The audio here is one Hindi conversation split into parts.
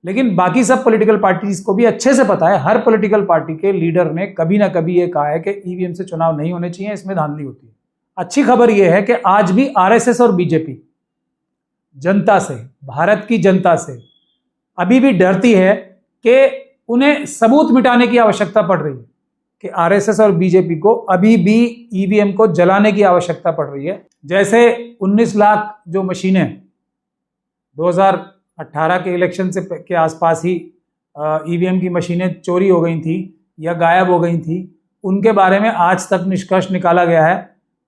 लेकिन बाकी सब पॉलिटिकल पार्टीज को भी अच्छे से पता है, हर पॉलिटिकल पार्टी के लीडर ने कभी ना कभी ये कहा है कि ईवीएम से चुनाव नहीं होने चाहिए, इसमें धांधली होती है। अच्छी खबर यह है कि आज भी आरएसएस और बीजेपी जनता से, भारत की जनता से अभी भी डरती है कि उन्हें सबूत मिटाने की आवश्यकता पड़ रही है, कि आरएसएस और बीजेपी को अभी भी ईवीएम को जलाने की आवश्यकता पड़ रही है। जैसे 19 लाख जो मशीनें 2018 के इलेक्शन से के आसपास ही ईवीएम की मशीनें चोरी हो गई थी या गायब हो गई थी, उनके बारे में आज तक निष्कर्ष निकाला गया है,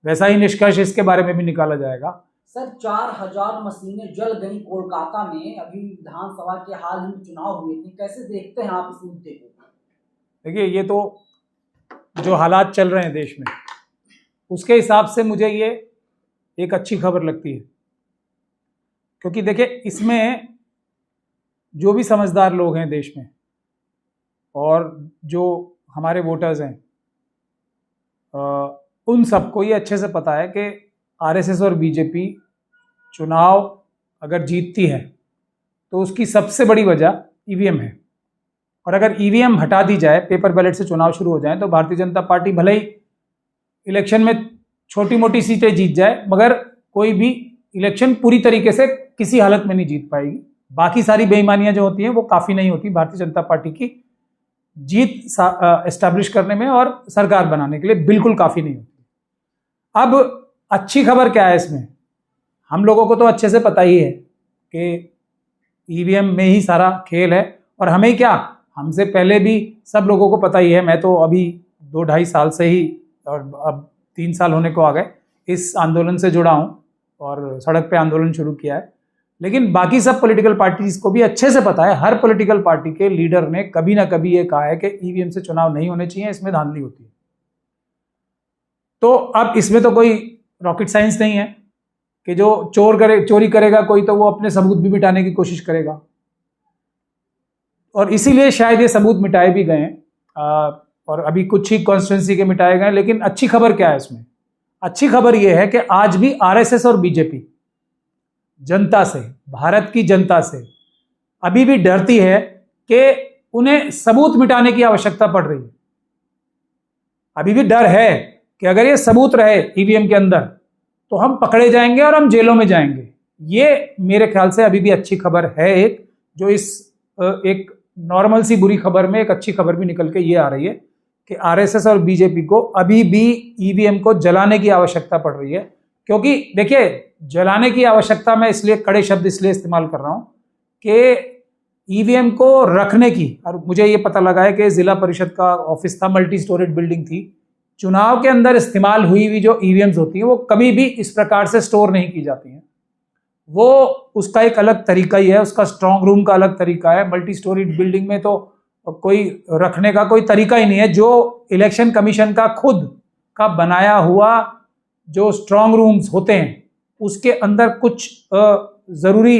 वैसा ही निष्कर्ष इसके बारे में भी निकाला जाएगा। सर 4000 मशीनें जल गई कोलकाता में, अभी विधानसभा के हाल ही में चुनाव हुए थे, कैसे देखते हैं आप इस मुद्दे को? देखिए, ये तो जो हालात चल रहे हैं देश में, उसके हिसाब से मुझे ये एक अच्छी खबर लगती है, क्योंकि देखिए इसमें जो भी समझदार लोग हैं देश में और जो हमारे वोटर्स हैं, उन सबको ये अच्छे से पता है कि आरएसएस और बीजेपी चुनाव अगर जीतती है तो उसकी सबसे बड़ी वजह ईवीएम है। और अगर ईवीएम हटा दी जाए, पेपर बैलेट से चुनाव शुरू हो जाए, तो भारतीय जनता पार्टी भले ही इलेक्शन में छोटी मोटी सीटें जीत जाए, मगर कोई भी इलेक्शन पूरी तरीके से किसी हालत में नहीं जीत पाएगी। बाकी सारी बेईमानियां जो होती हैं वो काफ़ी नहीं होती भारतीय जनता पार्टी की जीत एस्टैब्लिश करने में और सरकार बनाने के लिए, बिल्कुल काफ़ी नहीं होती। अब अच्छी खबर क्या है इसमें? हम लोगों को तो अच्छे से पता ही है कि ईवीएम में ही सारा खेल है, और हमें क्या, हमसे पहले भी सब लोगों को पता ही है। मैं तो अभी 2-2.5 साल से ही, और अब 3 साल होने को आ गए, इस आंदोलन से जुड़ा हूँ और सड़क पे आंदोलन शुरू किया है। लेकिन बाकी सब पॉलिटिकल पार्टीज को भी अच्छे से पता है, हर पॉलिटिकल पार्टी के लीडर ने कभी ना कभी ये कहा है कि ईवीएम से चुनाव नहीं होने चाहिए, इसमें धांधली होती है। तो अब इसमें तो कोई रॉकेट साइंस नहीं है कि जो चोरी करेगा कोई, तो वो अपने सबूत भी मिटाने की कोशिश करेगा, और इसीलिए शायद ये सबूत मिटाए भी गए हैं, और अभी कुछ ही कॉन्स्टिट्यूंसी के मिटाए गए। लेकिन अच्छी खबर क्या है इसमें? अच्छी खबर यह है कि आज भी आरएसएस और बीजेपी जनता से, भारत की जनता से अभी भी डरती है कि उन्हें सबूत मिटाने की आवश्यकता पड़ रही है। अभी भी डर है कि अगर ये सबूत रहे ईवीएम के अंदर तो हम पकड़े जाएंगे और हम जेलों में जाएंगे। ये मेरे ख्याल से अभी भी अच्छी खबर है, एक जो इस एक नॉर्मल सी बुरी खबर में एक अच्छी खबर भी निकल के ये आ रही है कि आरएसएस और बीजेपी को अभी भी ईवीएम को जलाने की आवश्यकता पड़ रही है। क्योंकि देखिए, जलाने की आवश्यकता मैं इसलिए कड़े शब्द इसलिए इस्तेमाल कर रहा हूं कि ईवीएम को रखने की, और मुझे ये पता लगा है कि जिला परिषद का ऑफिस था, मल्टी स्टोरेड बिल्डिंग थी, चुनाव के अंदर इस्तेमाल हुई हुई जो ईवीएम्स होती हैं वो कभी भी इस प्रकार से स्टोर नहीं की जाती हैं। वो उसका एक अलग तरीका ही है, उसका स्ट्रांग रूम का अलग तरीका है। मल्टी स्टोरेड बिल्डिंग में तो कोई रखने का कोई तरीका ही नहीं है। जो इलेक्शन कमीशन का खुद का बनाया हुआ जो स्ट्रांग रूम्स होते हैं उसके अंदर कुछ ज़रूरी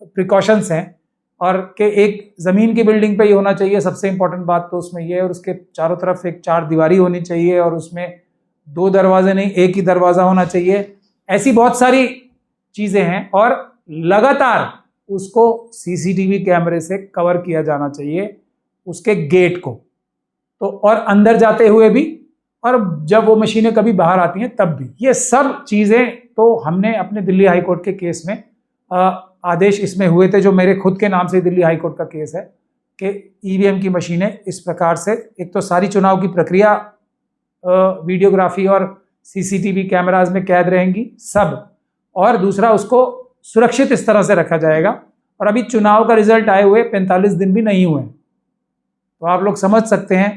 प्रिकॉशंस हैं, और कि एक ज़मीन की बिल्डिंग पे ही होना चाहिए, सबसे इंपॉर्टेंट बात तो उसमें ये है, और उसके चारों तरफ एक 4 दीवारी होनी चाहिए, और उसमें 2 दरवाजे नहीं, एक ही दरवाज़ा होना चाहिए। ऐसी बहुत सारी चीज़ें हैं, और लगातार उसको सीसीटीवी कैमरे से कवर किया जाना चाहिए उसके गेट को, तो और अंदर जाते हुए भी, और जब वो मशीनें कभी बाहर आती हैं तब भी। ये सब चीज़ें तो हमने अपने दिल्ली हाई कोर्ट के केस में आदेश इसमें हुए थे, जो मेरे खुद के नाम से दिल्ली हाई कोर्ट का केस है, कि ईवीएम की मशीनें इस प्रकार से, एक तो सारी चुनाव की प्रक्रिया वीडियोग्राफी और सीसीटीवी कैमराज में कैद रहेंगी सब, और दूसरा उसको सुरक्षित इस तरह से रखा जाएगा। और अभी चुनाव का रिजल्ट आए हुए 45 दिन भी नहीं हुए, तो आप लोग समझ सकते हैं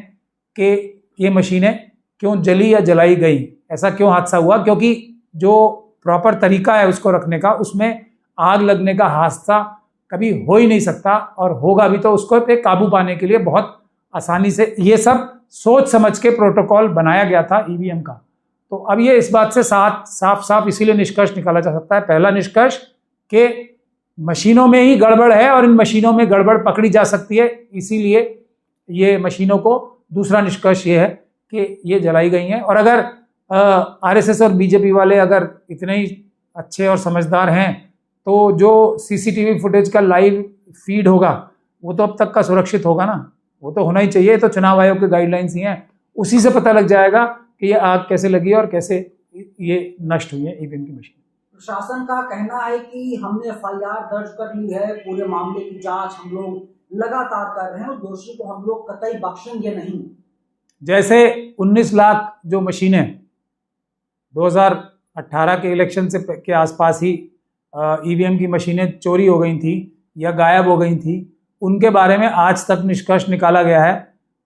कि ये मशीनें क्यों जली या जलाई गई, ऐसा क्यों हादसा हुआ। क्योंकि जो प्रॉपर तरीका है उसको रखने का, उसमें आग लगने का हादसा कभी हो ही नहीं सकता, और होगा भी तो उसको पे काबू पाने के लिए बहुत आसानी से ये सब सोच समझ के प्रोटोकॉल बनाया गया था ईवीएम का। तो अब ये इस बात से साफ इसीलिए निष्कर्ष निकाला जा सकता है, पहला निष्कर्ष कि मशीनों में ही गड़बड़ है और इन मशीनों में गड़बड़ पकड़ी जा सकती है, इसीलिए ये मशीनों को, दूसरा निष्कर्ष ये है कि ये जलाई गई हैं। और अगर आरएसएस और बीजेपी वाले अगर इतने ही अच्छे और समझदार हैं तो जो सीसीटीवी फुटेज का लाइव फीड होगा वो तो अब तक का सुरक्षित होगा ना, वो तो होना ही चाहिए। तो चुनाव आयोग के गाइडलाइंस ही हैं, उसी से पता लग जाएगा कि ये आग कैसे लगी और कैसे ये नष्ट हुई है ईवीएम की मशीन। प्रशासन का कहना है कि हमने एफआईआर दर्ज कर ली है, पूरे मामले की जांच हम लोग लगातार कर रहे हैं और दोषी को हम लोग कतई बख्शेंगे नहीं। जैसे 19 लाख जो मशीनें 2018 के इलेक्शन से के आसपास ही ईवीएम की मशीनें चोरी हो गई थी या गायब हो गई थी, उनके बारे में आज तक निष्कर्ष निकाला गया है,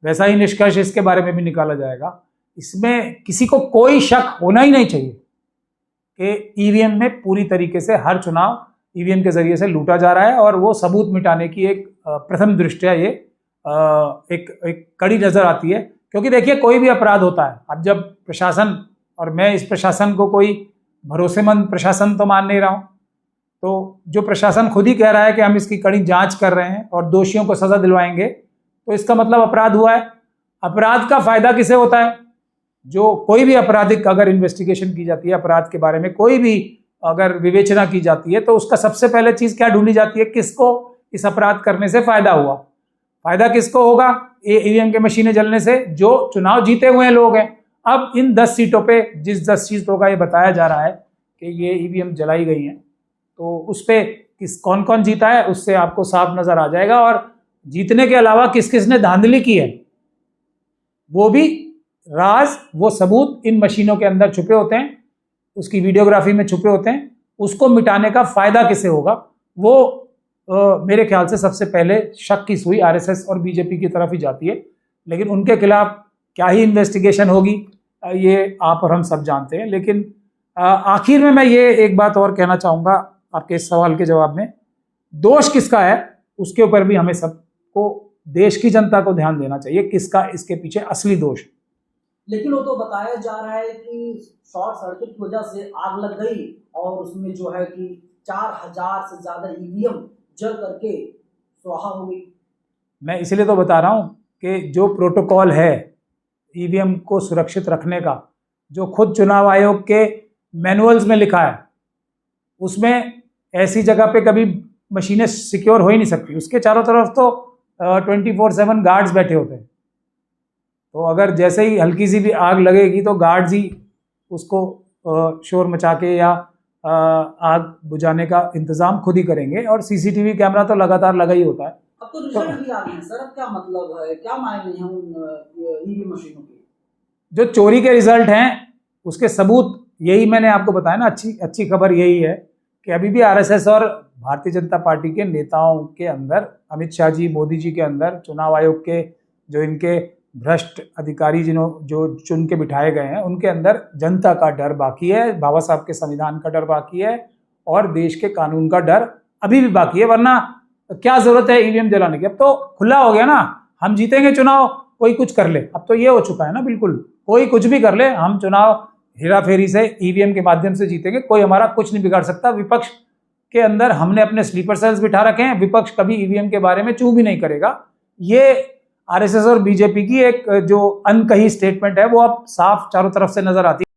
वैसा ही निष्कर्ष इसके बारे में भी निकाला जाएगा। इसमें किसी को कोई शक होना ही नहीं चाहिए कि ईवीएम में पूरी तरीके से हर चुनाव ईवीएम के जरिए से लूटा जा रहा है, और वो सबूत मिटाने की एक प्रथम दृष्टया ये एक कड़ी नजर आती है। क्योंकि देखिए, कोई भी अपराध होता है, अब जब प्रशासन, और मैं इस प्रशासन को कोई भरोसेमंद प्रशासन तो मान नहीं रहा हूँ, तो जो प्रशासन खुद ही कह रहा है कि हम इसकी कड़ी जांच कर रहे हैं और दोषियों को सजा दिलवाएंगे, तो इसका मतलब अपराध हुआ है। अपराध का फायदा किसे होता है? जो कोई भी आपराधिक अगर इन्वेस्टिगेशन की जाती है, अपराध के बारे में कोई भी अगर विवेचना की जाती है, तो उसका सबसे पहले चीज क्या ढूंढी जाती है? किसको इस अपराध करने से फायदा हुआ। फायदा किसको होगा? ये ईवीएम के मशीनें जलने से जो चुनाव जीते हुए लोग हैं। अब इन 10 सीटों पे, जिस 10 सीटों का ये बताया जा रहा है कि ये ईवीएम जलाई गई हैं, तो उस पे कौन कौन जीता है उससे आपको साफ नजर आ जाएगा। और जीतने के अलावा किस किस ने धांधली की है, वो भी राज, वो सबूत इन मशीनों के अंदर छुपे होते हैं, उसकी वीडियोग्राफी में छुपे होते हैं। उसको मिटाने का फायदा किसे होगा, वो मेरे ख्याल से सबसे पहले शक की सुई आरएसएस और बीजेपी की तरफ ही जाती है। लेकिन उनके खिलाफ क्या ही इन्वेस्टिगेशन होगी, ये आप और हम सब जानते हैं। लेकिन आखिर में मैं ये एक बात और कहना चाहूँगा आपके इस सवाल के जवाब में, दोष किसका है उसके ऊपर भी हमें सबको, देश की जनता को ध्यान देना चाहिए, किसका इसके पीछे असली दोष। लेकिन वो तो बताया जा रहा है कि शॉर्ट सर्किट की वजह से आग लग गई और उसमें जो है कि 4000 से ज्यादा ईवीएम जल करके स्वाहा हो गई। मैं इसलिए तो बता रहा हूँ कि जो प्रोटोकॉल है ईवीएम को सुरक्षित रखने का, जो खुद चुनाव आयोग के मैनुअल्स में लिखा है, उसमें ऐसी जगह पे कभी मशीनें सिक्योर हो ही नहीं सकती। उसके चारों तरफ तो 24/7 गार्ड्स बैठे होते हैं। तो अगर जैसे ही हल्की सी भी आग लगेगी तो गार्ड्स ही उसको शोर मचा के या आग बुझाने का इंतजाम खुद ही करेंगे, और सीसीटीवी कैमरा तो लगातार लगा ही होता है। अब तो रिजल्ट भी आ गए हैं सर, अब क्या मतलब है, क्या मायने हैं उन ईवीएम मशीनों के? जो चोरी के रिजल्ट हैं उसके सबूत यही मैंने आपको बताया ना। अच्छी खबर यही है कि अभी भी आरएसएस और भारतीय जनता पार्टी के नेताओं के अंदर, अमित शाह जी, मोदी जी के अंदर, चुनाव आयोग के जो इनके भ्रष्ट अधिकारी जो चुन के बिठाए गए हैं, उनके अंदर जनता का डर बाकी है, बाबा साहब के संविधान का डर बाकी है, और देश के कानून का डर अभी भी बाकी है। वरना क्या जरूरत है ईवीएम जलाने की? अब तो खुला हो गया ना, हम जीतेंगे चुनाव, कोई कुछ कर ले। अब तो ये हो चुका है ना, बिल्कुल कोई कुछ भी कर ले, हम चुनाव हेरा फेरी से ईवीएम के माध्यम से जीतेंगे, कोई हमारा कुछ नहीं बिगाड़ सकता। विपक्ष के अंदर हमने अपने स्लीपर सेल्स बिठा रखे हैं, विपक्ष कभी ईवीएम के बारे में चूं भी नहीं करेगा। ये आरएसएस और बीजेपी की एक जो अनकही स्टेटमेंट है, वो अब साफ चारों तरफ से नजर आती है।